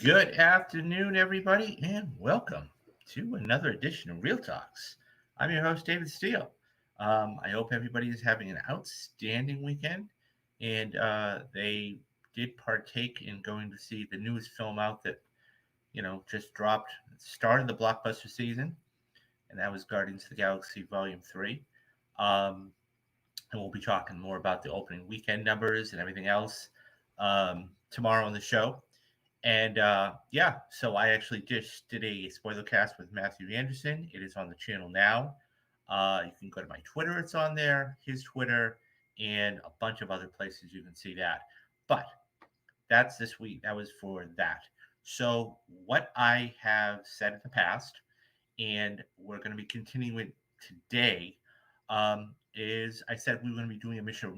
Good afternoon, everybody, and welcome to another edition of Real Talks. I'm your host, David Steele. I hope everybody is having an outstanding weekend, and they did partake in going to see the newest film out that just dropped, started the blockbuster season, and that was Guardians of the Galaxy Volume 3. Um, and we'll be talking more about the opening weekend numbers and everything else tomorrow on the show. And yeah, so I actually just did a spoiler cast with Matthew Anderson. It is on the channel now. You can go to my Twitter, it's on there, his Twitter, and a bunch of other places you can see that. But that's this week. That was for that. So, what I have said in the past, and we're going to be continuing today, is I said we were going to be doing a Mission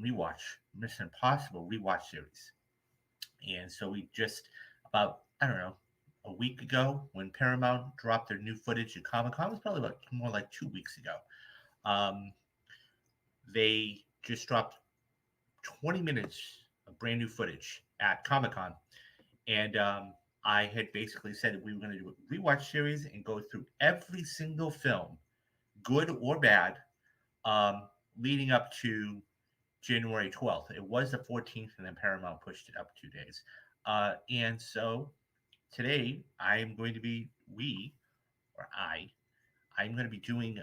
Impossible rewatch series. And so we just about, I don't know, a week ago when Paramount dropped their new footage at Comic Con, it was probably more like 2 weeks ago. Um, they just dropped 20 minutes of brand new footage at Comic Con. And I had basically said that we were going to do a rewatch series and go through every single film, good or bad, leading up to January 12th. It was the 14th, and then Paramount pushed it up 2 days. And so today I'm going to be, I'm going to be doing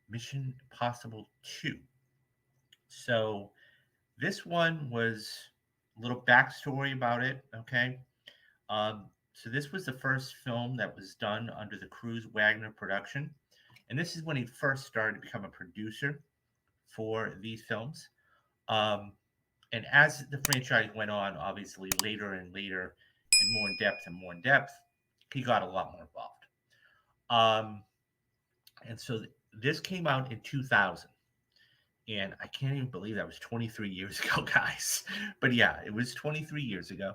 Mission Impossible 2. So this one was a little backstory about it, okay? So this was the first film that was done under the Cruise Wagner production. And this is when he first started to become a producer for these films. And as the franchise went on, obviously later and later, and more in depth, he got a lot more involved. Um, and so this came out in 2000, and I can't even believe that was 23 years ago, guys. But yeah, it was 23 years ago,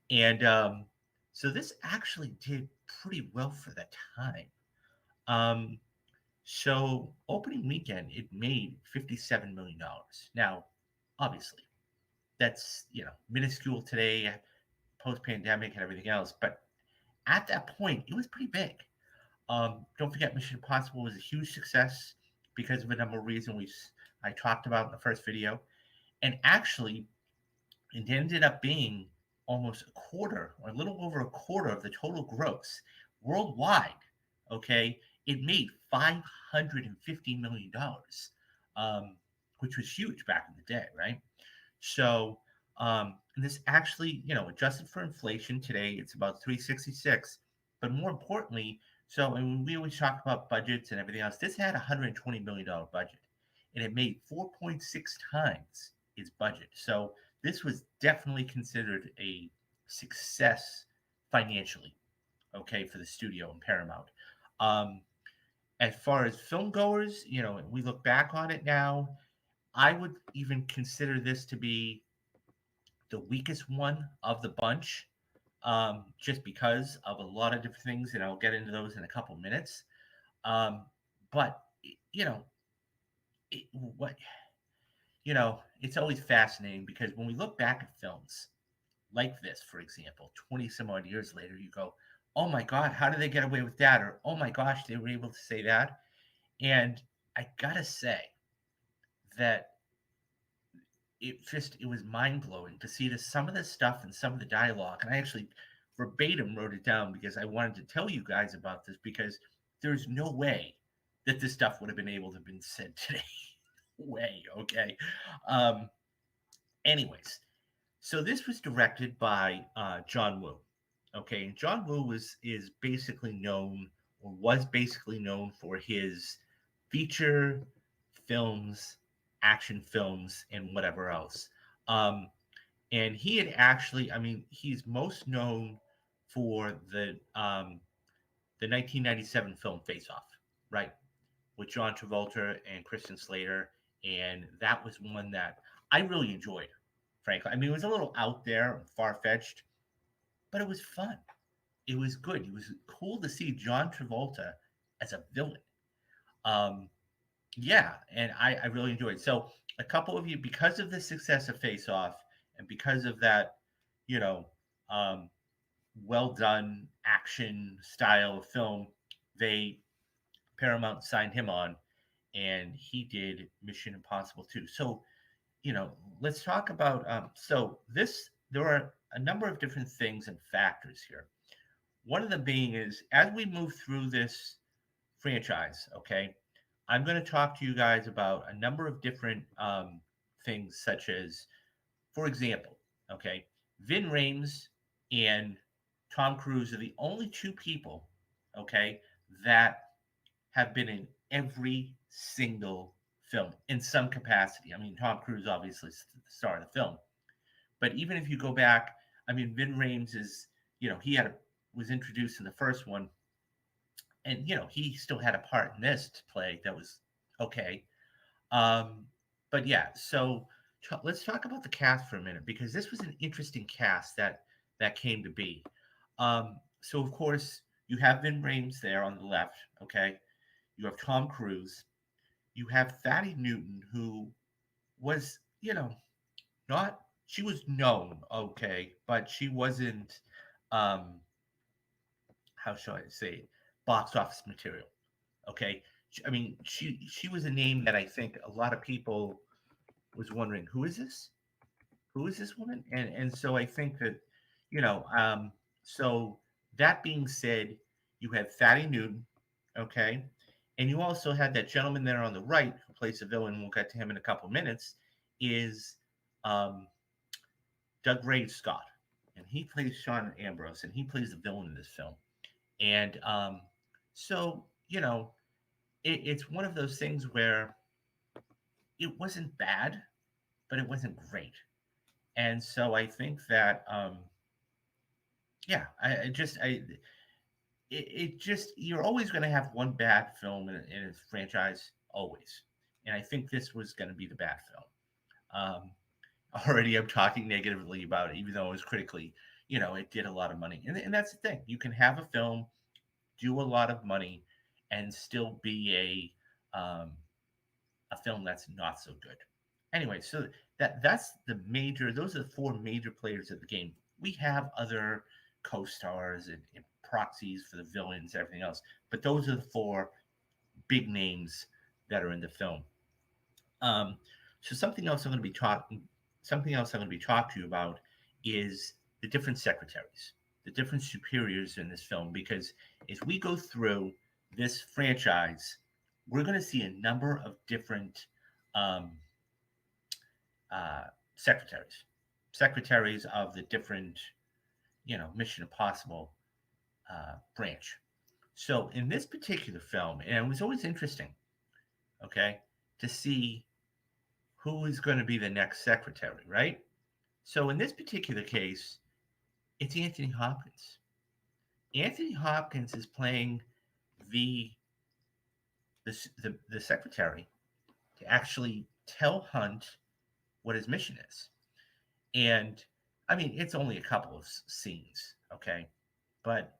and so this actually did pretty well for the time. Um, so opening weekend, it made $57 million. Now, obviously, that's minuscule today, post pandemic and everything else. But at that point, it was pretty big. Don't forget, Mission Impossible was a huge success because of a number of reasons I talked about in the first video, and actually, it ended up being almost a quarter, or a little over a quarter of the total gross worldwide. Okay, it made $550 million, which was huge back in the day, right? So, and this actually, adjusted for inflation today, it's about 366. But more importantly, so and we always talk about budgets and everything else. This had a $120 million budget, and it made 4.6 times its budget. So this was definitely considered a success financially, okay, for the studio and Paramount. Um, as far as film goers, we look back on it now. I would even consider this to be the weakest one of the bunch, just because of a lot of different things, and I'll get into those in a couple minutes. But you know, what it's always fascinating because when we look back at films like this, for example, 20 some odd years later, you go, "Oh my God, how did they get away with that?" Or, "Oh my gosh, they were able to say that." And I gotta say that it was mind blowing to see some of the stuff and some of the dialogue. And I actually verbatim wrote it down because I wanted to tell you guys about this because there's no way that this stuff would have been able to have been said today. Way, okay. Um, anyways, so this was directed by John Woo. Okay, and John Woo is basically known or was basically known for his feature films, action films, and whatever else. And he had actually, I mean, he's most known for the 1997 film Face Off, right, with John Travolta and Christian Slater, and that was one that I really enjoyed. Frankly, I mean, it was a little out there and far fetched, but it was fun. It was good. It was cool to see John Travolta as a villain. Um, yeah, and I really enjoyed it. So a couple of you, because of the success of Face Off, and because of that, you know, um, well done action style of film, they Paramount signed him on, and he did Mission Impossible 2. So, let's talk about so this there are a number of different things and factors here. One of them being is as we move through this franchise, okay, I'm going to talk to you guys about a number of different things, such as, for example, okay, Vin Rames and Tom Cruise are the only two people, okay, that have been in every single film in some capacity. I mean, Tom Cruise obviously is the star of the film, but even if you go back, I mean, Vin Rames is, he was introduced in the first one, and he still had a part in this to play that was okay. Um, but yeah, so let's talk about the cast for a minute because this was an interesting cast that came to be. So of course you have Vin Rames there on the left. Okay, you have Tom Cruise. You have Fatty Newton, who was not she was known, okay, but she wasn't um how shall I say it, box office material. Okay, I mean she was a name that I think a lot of people was wondering who is this woman, and so I think that you know so that being said, you had Fatty Newton, okay, and you also had that gentleman there on the right who plays the villain. We'll get to him in a couple of minutes. Is um, Doug Ray Scott, and he plays Sean Ambrose, and he plays the villain in this film. And so it's one of those things where it wasn't bad, but it wasn't great. And so I think that yeah, I just I it just you're always going to have one bad film in a franchise, always. And I think this was going to be the bad film. Um, Already I'm talking negatively about it, even though it was critically, it did a lot of money. And that's the thing. You can have a film do a lot of money and still be a film that's not so good. Anyway, so that's those are the four major players of the game. We have other co-stars and proxies for the villains, everything else, but those are the four big names that are in the film. Um, so something else I'm going to be talking to you about is the different secretaries, the different superiors in this film, because as we go through this franchise, we're going to see a number of different um, uh, secretaries, secretaries of the different, Mission Impossible branch. So in this particular film, and it was always interesting, okay, to see who is going to be the next secretary, right? So in this particular case, it's Anthony Hopkins. Anthony Hopkins is playing the the secretary to actually tell Hunt what his mission is. And I mean, it's only a couple of scenes, okay, but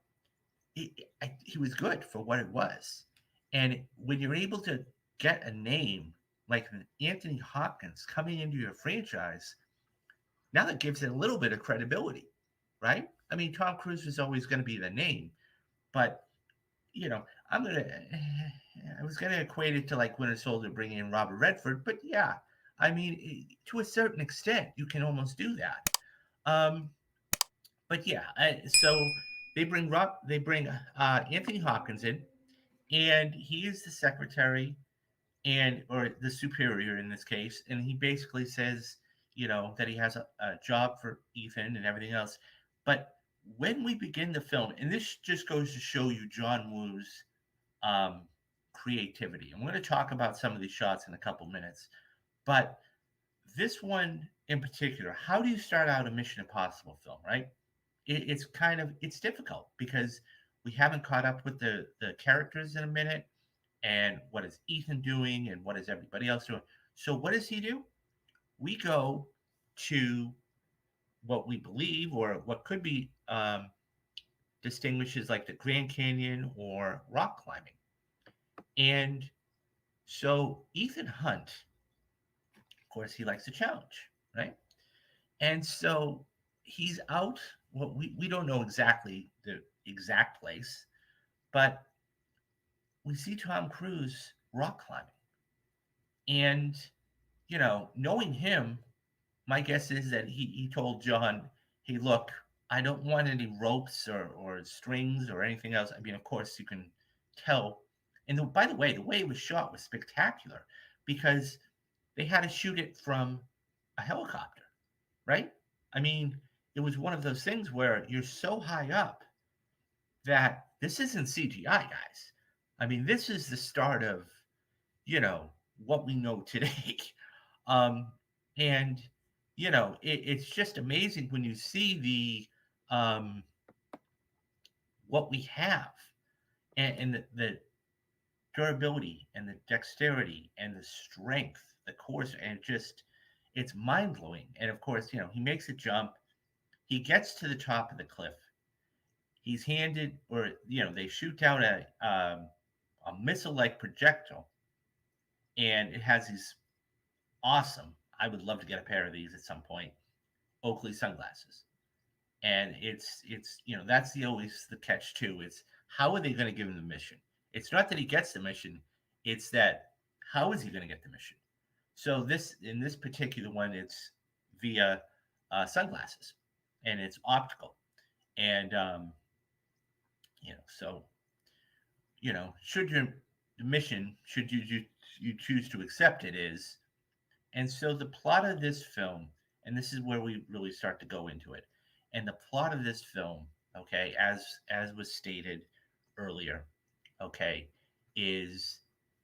he was good for what it was. And when you're able to get a name like Anthony Hopkins coming into your franchise, now that gives it a little bit of credibility, right? I mean, Tom Cruise was always going to be the name, but you know, I'm gonna, I was gonna equate it to like Winter Soldier bringing in Robert Redford, but yeah, I mean, to a certain extent, you can almost do that. Um, but yeah, so they bring Anthony Hopkins in, and he is the secretary and or the superior in this case, and he basically says, that he has a job for Ethan and everything else. But when we begin the film, and this just goes to show you John Woo's um, creativity, and we're going to talk about some of these shots in a couple minutes. But this one in particular, how do you start out a Mission Impossible film, right? It's difficult because we haven't caught up with the characters in a minute, and what is Ethan doing, and what is everybody else doing. So what does he do? We go to what we believe or what could be distinguishes like the Grand Canyon or rock climbing. And so Ethan Hunt, of course, he likes a challenge, right? And so he's out. well, we don't know exactly the exact place, but we see Tom Cruise rock climbing. And, knowing him, my guess is that he told John, hey, look, I don't want any ropes or strings or anything else. I mean, of course, you can tell. And by the way it was shot was spectacular because they had to shoot it from a helicopter, right? I mean, it was one of those things where you're so high up that this isn't CGI, guys. I mean, this is the start of, you know, what we know today. Um, and, it's just amazing when you see what we have and the durability and the dexterity and the strength, the course, and it's mind blowing. And of course, he makes a jump, he gets to the top of the cliff, he's handed, or they shoot down a missile like projectile, and it has these awesome. I would love to get a pair of these at some point. Oakley sunglasses, and it's that's the always the catch too. It's how are they going to give him the mission? It's not that he gets the mission; it's that how is he going to get the mission? So in this particular one, it's via sunglasses, and it's optical, and so should your mission, should you choose to accept it, is. And so the plot of this film, and this is where we really start to go into it, and the plot of this film, okay, as was stated earlier, okay, is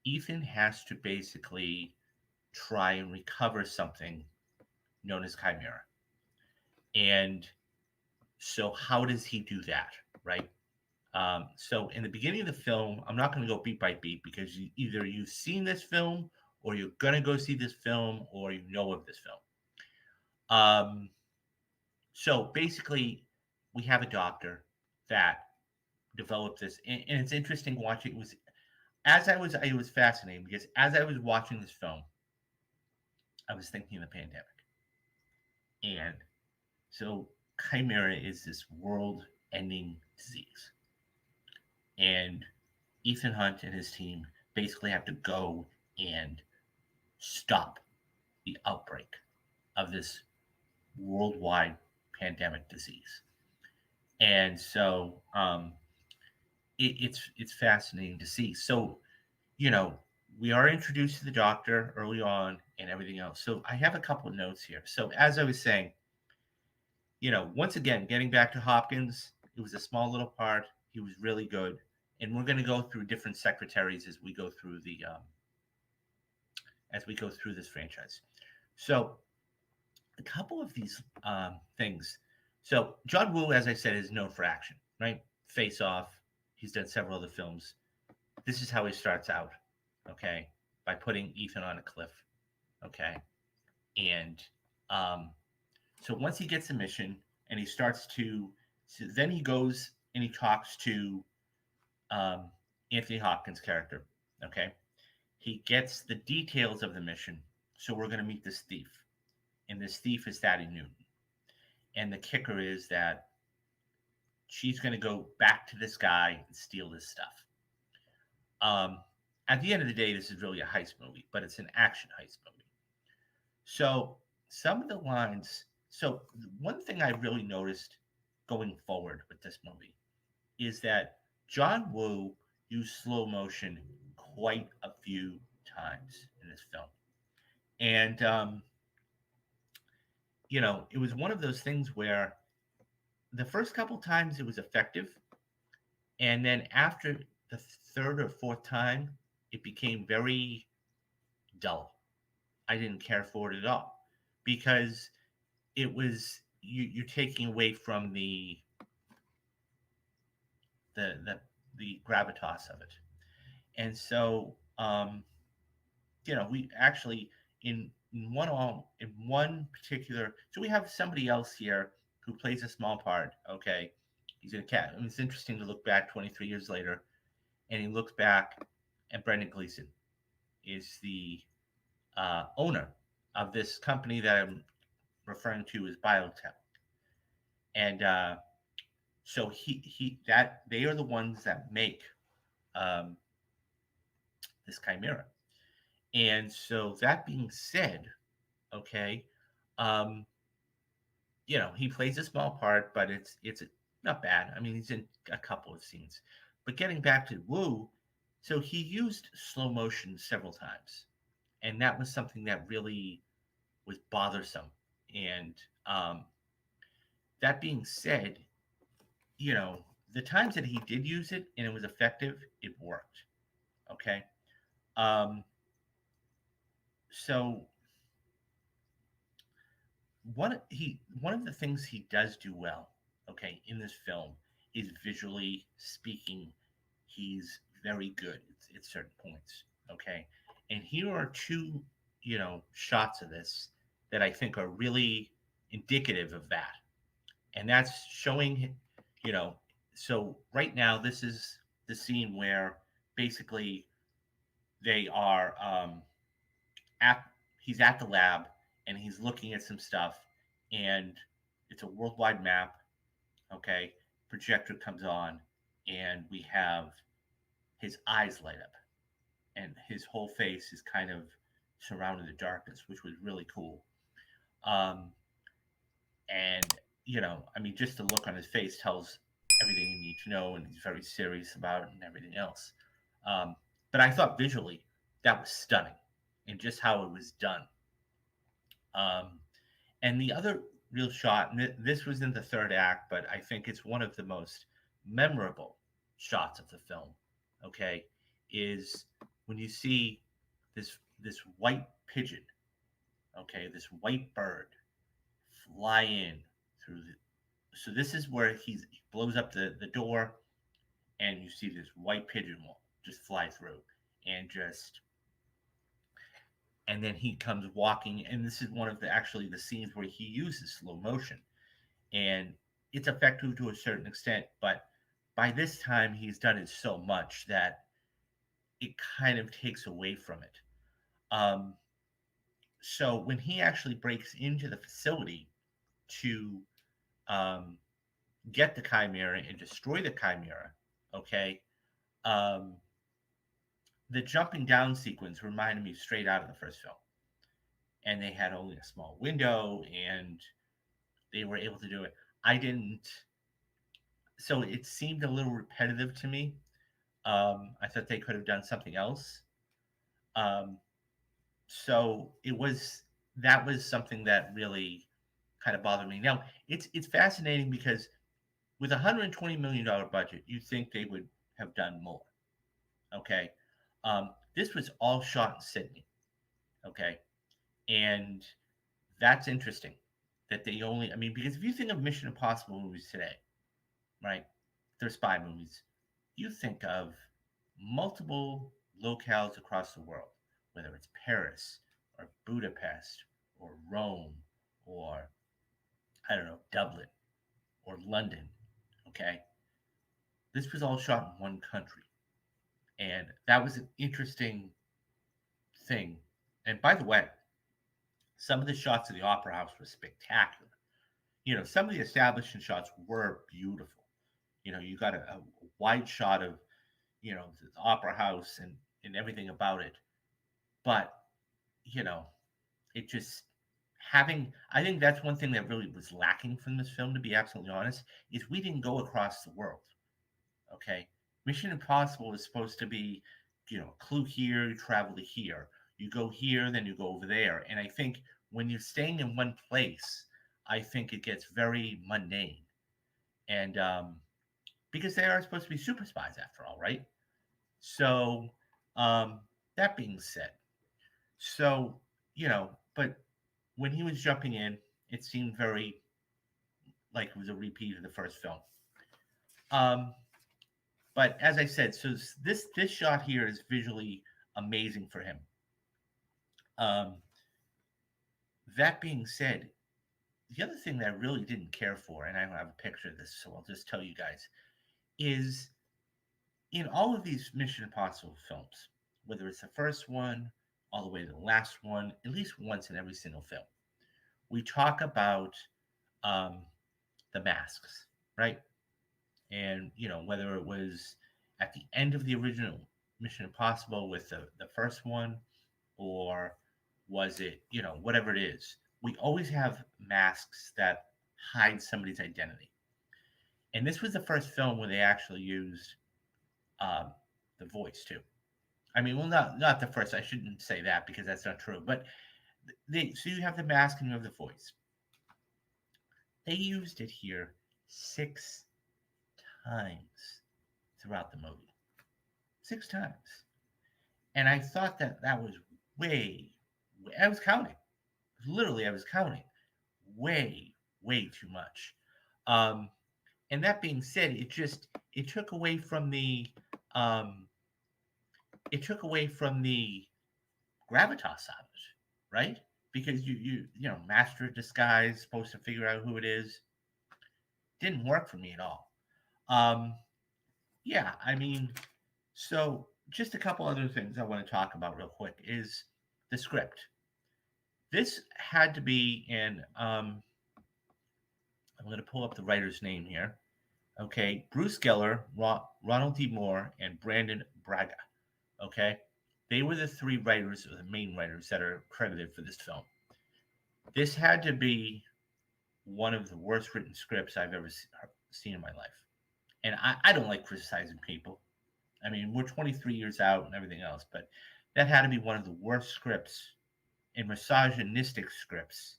Ethan has to basically try and recover something known as Chimera. And so how does he do that, right? So in the beginning of the film, I'm not going to go beat by beat because either you've seen this film or you're going to go see this film or you know of this film. Um, so basically, we have a doctor that developed this, and it's interesting watching. It was fascinating because as I was watching this film, I was thinking of the pandemic, and so Chimera is this world-ending disease, and Ethan Hunt and his team basically have to go and stop the outbreak of this worldwide pandemic disease. And so it's fascinating to see. So we are introduced to the doctor early on and everything else. So I have a couple of notes here. So as I was saying, once again, getting back to Hopkins, it was a small little part. He was really good, and we're going to go through different secretaries as we go through this franchise. So a couple of these things. So John Woo, as I said, is known for action, right? Face Off. He's done several other films. This is how he starts out, okay, by putting Ethan on a cliff, okay, and so once he gets a mission and he starts to, so then he goes and he talks to um, Anthony Hopkins' character, okay. He gets the details of the mission. So we're going to meet this thief, and this thief is Thaddeus Newton. And the kicker is that she's going to go back to this guy and steal this stuff. Um, at the end of the day, this is really a heist movie, but it's an action heist movie. So some of the lines. So one thing I really noticed going forward with this movie is that John Woo used slow motion quite a few times in this film, and it was one of those things where the first couple times it was effective, and then after the third or fourth time, it became very dull. I didn't care for it at all because it was you're taking away from the the the gravitas of it, and so we actually in one particular. So we have somebody else here who plays a small part. Okay, he's in a cat. I mean, it's interesting to look back 23 years later, and he looks back, and Brendan Gleeson is the owner of this company that I'm referring to as Biotech. And so he that they are the ones that make um, this chimera. And so that being said, okay, um, he plays a small part, but it's not bad. I mean, he's in a couple of scenes. But getting back to Wu, so he used slow motion several times, and that was something that really was bothersome. And that being said, you know, the times that he did use it and it was effective, it worked. Okay. Um, so one of the things he does do well, okay, in this film is visually speaking, he's very good at certain points. Okay. And here are two, shots of this that I think are really indicative of that. And that's showing, you know, so right now this is the scene where basically they are at he's at the lab and he's looking at some stuff, and it's a worldwide map. Okay, projector comes on, and we have his eyes light up, and his whole face is kind of surrounded in darkness, which was really cool. Um, and I mean, just the look on his face tells everything you need to know, and he's very serious about it and everything else. Um, but I thought visually that was stunning, and just how it was done. Um, and the other real shot, and this was in the third act, but I think it's one of the most memorable shots of the film. Okay, is when you see this white pigeon, okay, this white bird fly in through the. So this is where he blows up the door, and you see this white pigeon just fly through, and just and then he comes walking, and this is one of the actually the scenes where he uses slow motion, and it's effective to a certain extent, but by this time he's done it so much that it kind of takes away from it. Um, so when he actually breaks into the facility to um, get the chimera and destroy the chimera, okay, um, the jumping down sequence reminded me straight out of the first film, and they had only a small window, and they were able to do it. I didn't, so it seemed a little repetitive to me. I thought they could have done something else. Um, so it was that was something that really kind of bothered me. Now it's fascinating because with a $120 million budget, you think they would have done more. Okay, this was all shot in Sydney. Okay, and that's interesting that they only. I mean, because if you think of Mission Impossible movies today, right? They're spy movies. You think of multiple locales across the world, whether it's Paris or Budapest or Rome or, I don't know, Dublin or London. Okay. This was all shot in one country. And that was an interesting thing. And by the way, some of the shots of the Opera House were spectacular. Some of the establishing shots were beautiful. You got a wide shot of the opera house and everything about it, but you know it just having I think that's one thing that really was lacking from this film, to be absolutely honest, is we didn't go across the world. Okay, Mission Impossible is supposed to be clue here, you travel to here, you go here, then you go over there, and I think when you're staying in one place, I think it gets very mundane. And because they are supposed to be super spies after all, right? So, um, that being said, so, but when he was jumping in, it seemed very like it was a repeat of the first film. Um, but as I said, so this shot here is visually amazing for him. Um, that being said, the other thing that I really didn't care for, and I don't have a picture of this, so I'll just tell you guys, is in all of these Mission Impossible films, whether it's the first one all the way to the last one, at least once in every single film, we talk about um, the masks, right? And whether it was at the end of the original Mission Impossible with the first one, or was it whatever it is, we always have masks that hide somebody's identity. And this was the first film where they actually used um, the voice too. I mean, well, not the first. I shouldn't say that because that's not true. But so you have the mask and you have the voice. They used it here 6 times throughout the movie. 6 times. And I thought that was way, I was counting. Literally, I was counting. Way, way too much. Um, and that being said, it took away from the um, gravitas of it, right? Because master of disguise, supposed to figure out who it is, didn't work for me at all. Um, yeah, I mean, so just a couple other things I want to talk about real quick is the script. This had to be in. I'm going to pull up the writer's name here. Okay, Bruce Geller, Ronald D. Moore, and Brandon Braga. Okay, they were the three writers, or the main writers, that are credited for this film. This had to be one of the worst written scripts I've ever seen in my life. And I don't like criticizing people. I mean, we're 23 years out and everything else, but that had to be one of the worst scripts and misogynistic scripts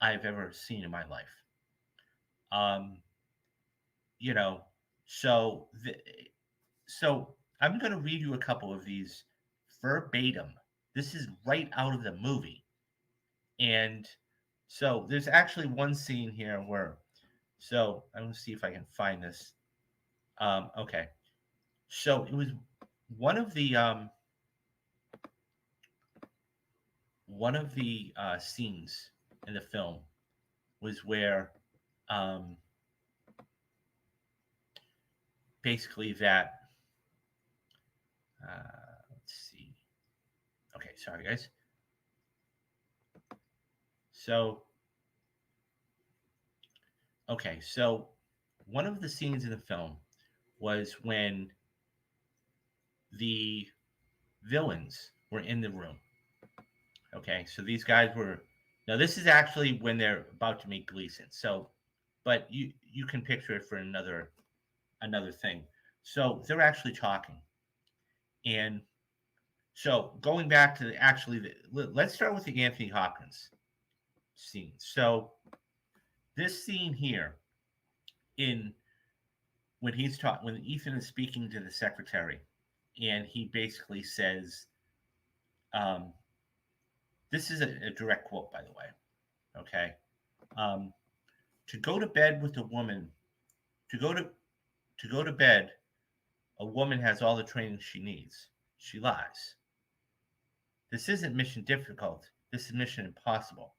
I've ever seen in my life. Um, you know, so so I'm going to read you a couple of these verbatim. This is right out of the movie, and so there's actually one scene here where, so I'm going to see if I can find this. Okay, so it was one of the scenes in the film was where um, basically that let's see. Okay, sorry guys. So okay, so one of the scenes in the film was when the villains were in the room. Okay, so these guys were, now this is actually when they're about to meet Gleason. So, but you can picture it for another thing. So they're actually talking, and so going back to let's start with the Anthony Hopkins scene. So this scene here, in when Ethan is speaking to the secretary, and he basically says, um, this is a direct quote, by the way. Okay, um, to go to bed with a woman, to go to bed, a woman has all the training she needs. She lies. This isn't mission difficult. This is mission impossible.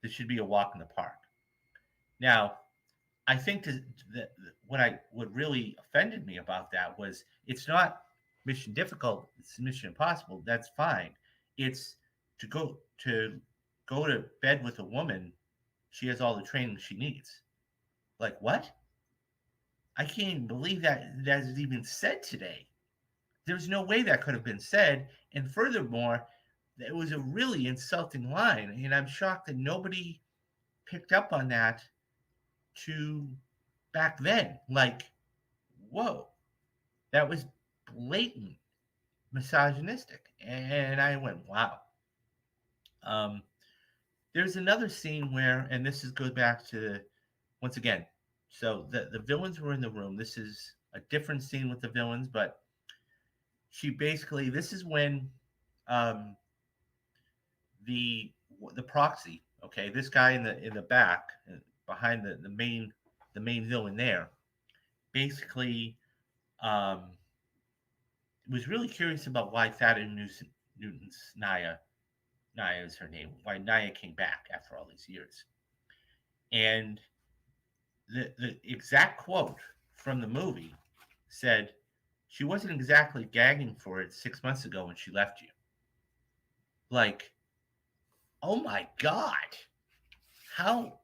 This should be a walk in the park. Now, I think that what really offended me about that was it's not mission difficult. It's mission impossible. That's fine. It's to go to bed with a woman. She has all the training she needs. Like what? I can't even believe that is even said today. There's no way that could have been said. And furthermore, it was a really insulting line. And I'm shocked that nobody picked up on that to back then. Like, whoa, that was blatant misogynistic. And I went, wow. There's another scene where, and goes back to, once again, so the villains were in the room. This is a different scene with the villains, but this is when um, the proxy, okay, this guy in the back behind the main villain there, basically was really curious about why Thaddeus Newton's Naya is her name, why Naya came back after all these years. And the exact quote from the movie said, she wasn't exactly gagging for it 6 months ago when she left you. Like, oh my God. How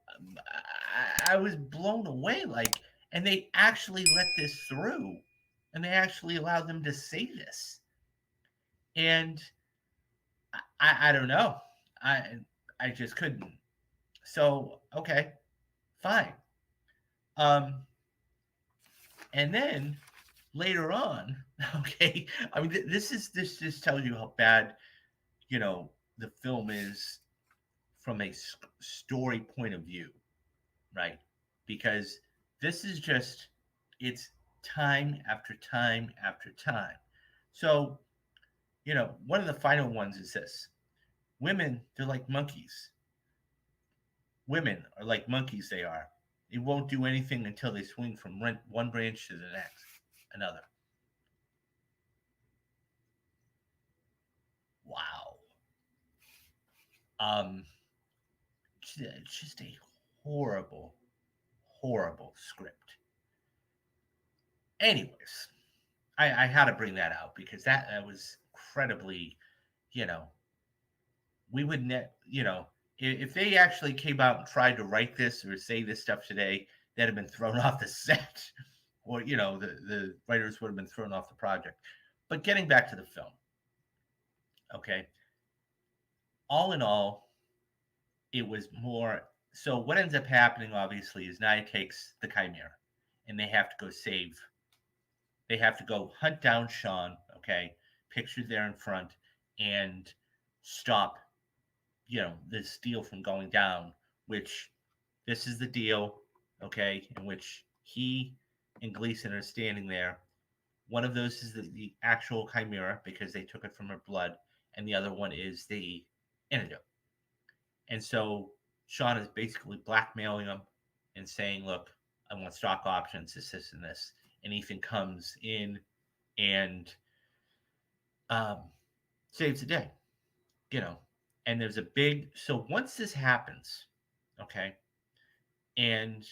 I was blown away. Like, and they actually let this through, and they actually allowed them to say this. And I don't know. I just couldn't. So okay, fine. Um, and then later on, okay. I mean, this just tells you how bad the film is from a story point of view, right? Because this is just it's time after time after time. So one of the final ones is this: women, they're like monkeys. Women are like monkeys. They are. They won't do anything until they swing from one branch to the next, another. Wow. Um, just a horrible, horrible script. Anyways, I had to bring that out because that was incredibly, you know, we would if they actually came out and tried to write this or say this stuff today, they'd have been thrown off the set, or the writers would have been thrown off the project. But getting back to the film, okay, all in all, it was more. So what ends up happening, obviously, is Nia takes the Chimera, and they have to go save. They have to go hunt down Sean. Okay, pictured there in front, and stop this deal from going down, which this is the deal, okay, in which he and Gleason are standing there. One of those is the actual Chimera because they took it from her blood, and the other one is the antidote. And so Sean is basically blackmailing him and saying, look, I want stock options, this and this. And Ethan comes in and um, saves the day, you know. And there's a big, so once this happens, okay, and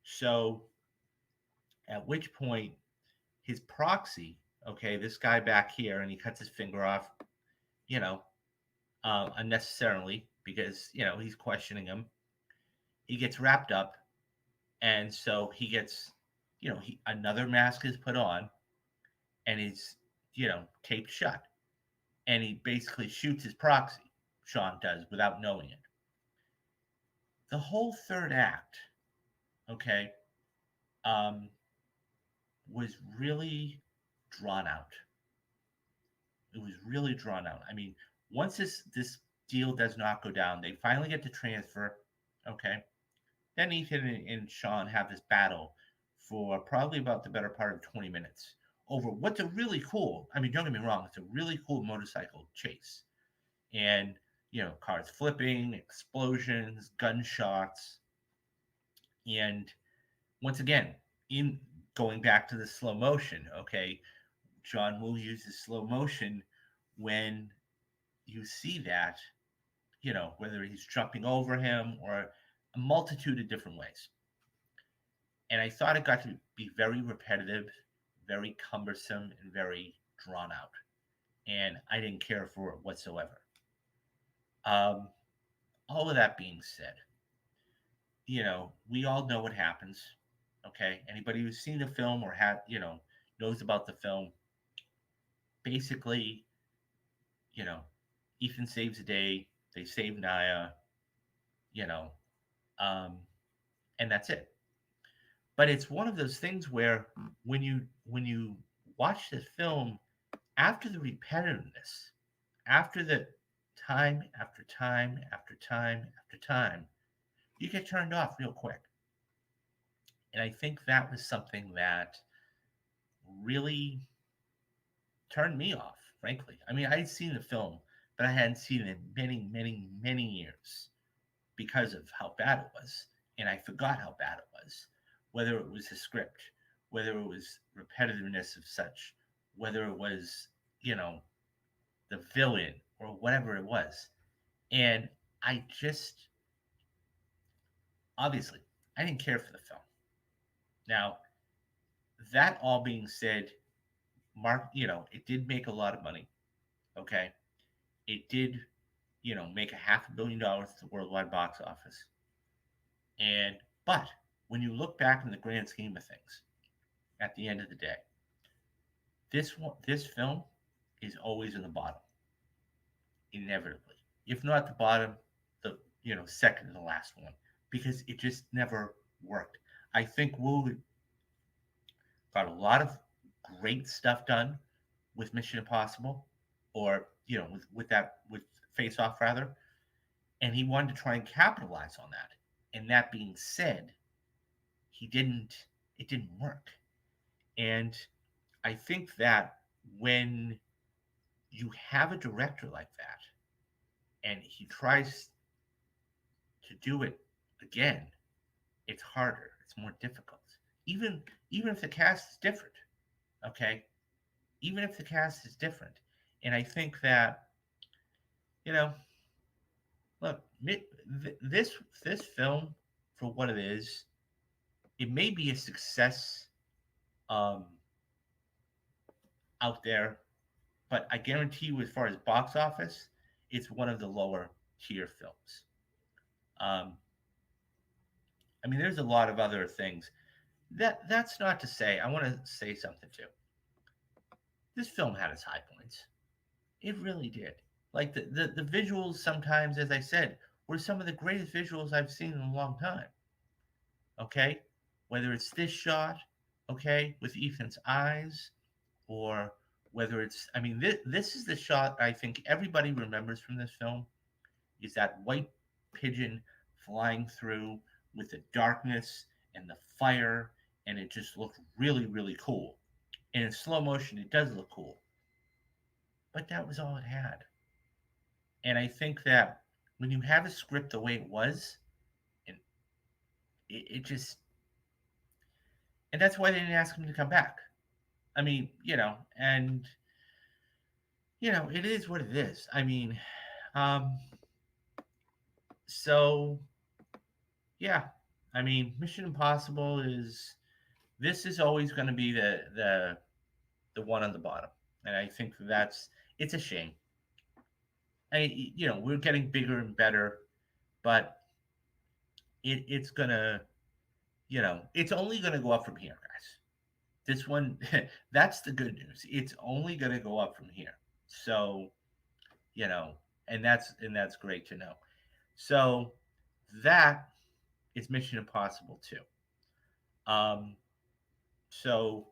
so at which point his proxy, okay, this guy back here, and he cuts his finger off, you know, unnecessarily because, he's questioning him. He gets wrapped up, and so he gets, another mask is put on, and he's, taped shut. And he basically shoots his proxy, Sean does, without knowing it. The whole third act, okay, um, was really drawn out. It was really drawn out. I mean, once this deal does not go down, they finally get to transfer. Okay, then Ethan and Sean have this battle for probably about the better part of 20 minutes over what's a really cool. I mean, don't get me wrong, it's a really cool motorcycle chase, and cars flipping, explosions, gunshots, and once again, in going back to the slow motion. Okay, John will use the slow motion when you see that, whether he's jumping over him or a multitude of different ways. And I thought it got to be very repetitive, very cumbersome, and very drawn out. And I didn't care for it whatsoever. Um, all of that being said, we all know what happens. Okay. Anybody who's seen the film or knows about the film, basically, you know, Ethan saves the day. They save Naya, you know, um, and that's it. But it's one of those things where when you watch this film, after the repetitiveness, after the time after time after time after time, you get turned off real quick. And I think that was something that really turned me off, frankly. I mean, I'd seen the film, but I hadn't seen it in many, many, many years because of how bad it was. And I forgot how bad it was, whether it was the script, whether it was repetitiveness of such, whether it was, you know, the villain or whatever it was. And I just, obviously, I didn't care for the film. Now, that all being said, Mark, it did make a lot of money. Okay. It did, make $500 million at the worldwide box office. And, But when you look back in the grand scheme of things, at the end of the day, this film is always in the bottom, inevitably. If not the bottom, the second to the last one, because it just never worked. I think Wu got a lot of great stuff done with Mission Impossible, or with Face Off rather, and he wanted to try and capitalize on that. And that being said, he didn't. It didn't work, and I think that when you have a director like that, and he tries to do it again, it's harder. It's more difficult. Even even if the cast is different, okay. Even if the cast is different, and I think that you know, look, this film for what it is, it may be a success um, out there, but I guarantee you, as far as box office, it's one of the lower tier films. Um, I mean, there's a lot of other things. That's not to say. I want to say something too. This film had its high points. It really did. Like the visuals sometimes, as I said, were some of the greatest visuals I've seen in a long time. Okay, whether it's this shot, okay, with Ethan's eyes, or whether it's, I mean, this is the shot I think everybody remembers from this film, is that white pigeon flying through with the darkness and the fire, and it just looked really, really cool. And in slow motion, it does look cool. But that was all it had. And I think that when you have a script the way it was, and it just, and that's why they didn't ask him to come back. I mean, and it is what it is. I mean, um, so yeah, I mean, Mission Impossible is, this is always going to be the one on the bottom, and I think that's, it's a shame. We're getting bigger and better, but it's gonna, it's only gonna go up from here, guys. This one, that's the good news. It's only gonna go up from here. So, you know, and that's great to know. So that is Mission Impossible 2. Um, so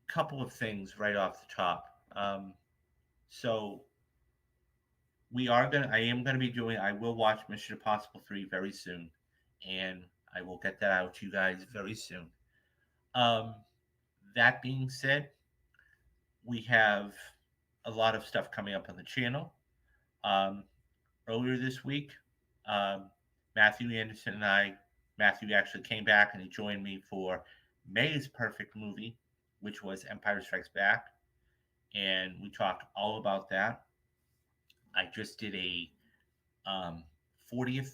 couple of things right off the top. So I am gonna be doing. I will watch Mission Impossible 3 very soon, and I will get that out to you guys very soon. Um, that being said, we have a lot of stuff coming up on the channel. Um, Earlier this week, um, Matthew Anderson and Matthew actually came back and he joined me for May's perfect movie, which was Empire Strikes Back. And we talked all about that. I just did a 40th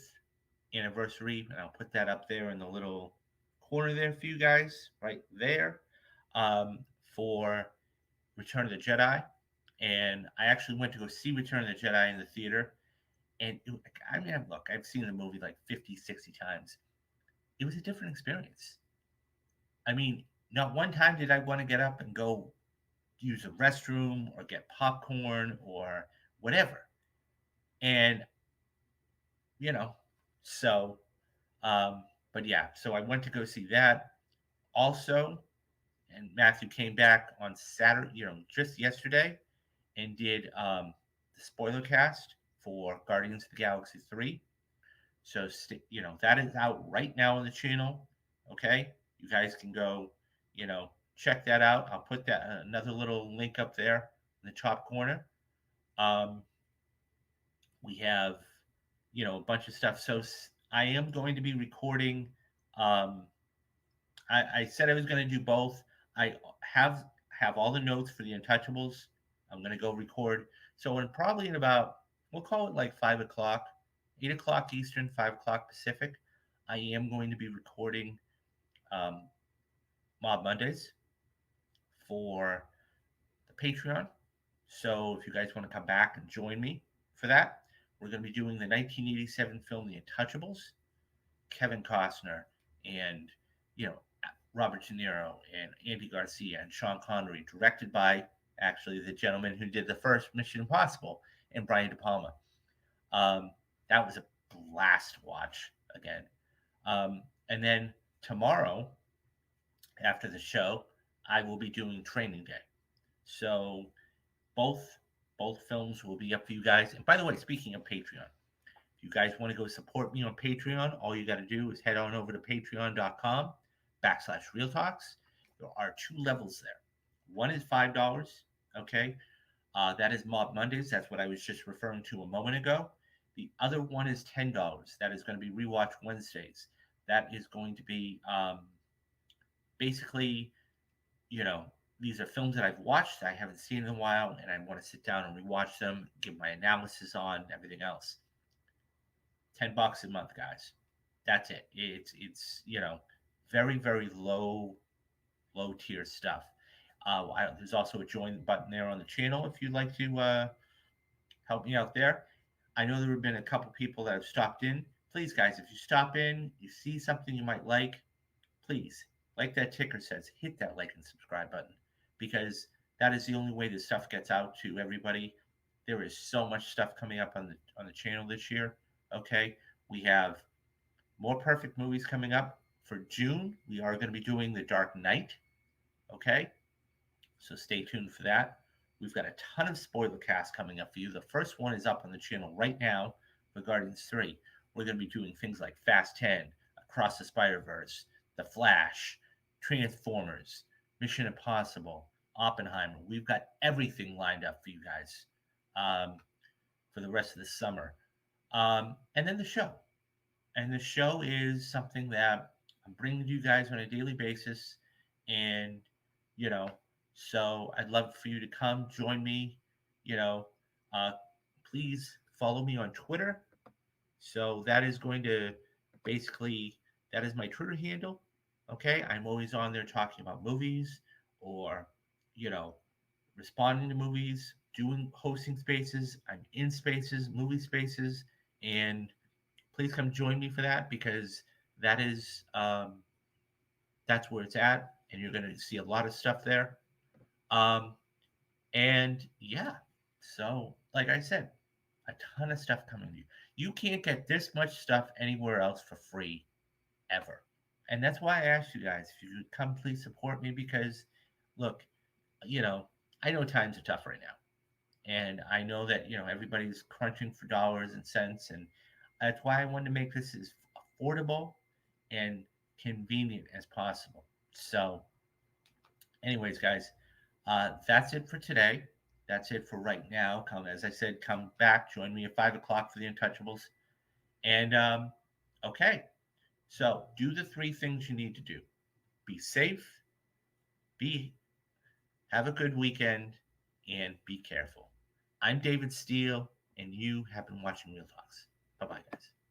anniversary, and I'll put that up there in the little corner there for you guys, right there, for Return of the Jedi. And I actually went to go see Return of the Jedi in the theater. And I mean, look, I've seen the movie like 50, 60 times. It was a different experience. I mean, not one time did I want to get up and go use a restroom or get popcorn or whatever. And, you know, so, um, but yeah, so I went to go see that also. And Matthew came back on Saturday, just yesterday, and did the spoiler cast for Guardians of the Galaxy 3. So, that is out right now on the channel. Okay. You guys can go, check that out. I'll put that another little link up there in the top corner. Um, we have, a bunch of stuff. So I am going to be recording. Um, I said I was going to do both. I have all the notes for the Untouchables. I'm going to go record. So probably in about, we'll call it like 5 o'clock, 8 o'clock Eastern, 5 o'clock Pacific, I am going to be recording um, Mob Mondays for the Patreon. So if you guys want to come back and join me for that, we're going to be doing the 1987 film The Untouchables. Kevin Costner and you know Robert De Niro and Andy Garcia and Sean Connery, directed by actually the gentleman who did the first Mission Impossible and Brian De Palma. Um, that was a blast to watch again. And then tomorrow, after the show, I will be doing Training Day. So both both films will be up for you guys. And by the way, speaking of Patreon, if you guys want to go support me on Patreon, all you got to do is head on over to patreon.com/Real Talks. There are two levels there. One is $5. Okay. That is Mob Mondays. That's what I was just referring to a moment ago. The other one is $10. That is going to be Rewatch Wednesdays. That is going to be basically, you know, these are films that I've watched, I haven't seen in a while, and I want to sit down and rewatch them, give my analysis on everything else. $10 a month, guys. That's it. It's very very low tier stuff. There's also a join button there on the channel if you'd like to help me out there. I know there have been a couple people that have stopped in. Please, guys, if you stop in, you see something you might like, please, like that ticker says, hit that like and subscribe button because that is the only way this stuff gets out to everybody. There is so much stuff coming up on the channel this year. Okay, we have more perfect movies coming up for June. We are going to be doing The Dark Knight. Okay, so stay tuned for that. We've got a ton of spoiler casts coming up for you. The first one is up on the channel right now for Guardians 3. We're going to be doing things like Fast 10, Across the Spider-Verse, The Flash, Transformers, Mission Impossible, Oppenheimer. We've got everything lined up for you guys for the rest of the summer. And then the show. And the show is something that I'm bringing to you guys on a daily basis. And, you know, so I'd love for you to come join me. You know, uh, please follow me on Twitter. So that is going to basically, that is my Twitter handle. Okay. I'm always on there talking about movies or, you know, responding to movies, hosting spaces. I'm in spaces, movie spaces. And please come join me for that because that is, that's where it's at. And you're going to see a lot of stuff there. Um, and yeah, so like I said, a ton of stuff coming to you. You can't get this much stuff anywhere else for free ever. And that's why I asked you guys if you would come please support me because look, you know, I know times are tough right now. And I know that, you know, everybody's crunching for dollars and cents. And that's why I wanted to make this as affordable and convenient as possible. So, anyways, guys, that's it for today. That's it for right now. Come, as I said, come back. Join me at 5 o'clock for the Untouchables. And okay, so do the three things you need to do: be safe, be have a good weekend, and be careful. I'm David Steele, and you have been watching Real Talks. Bye bye, guys.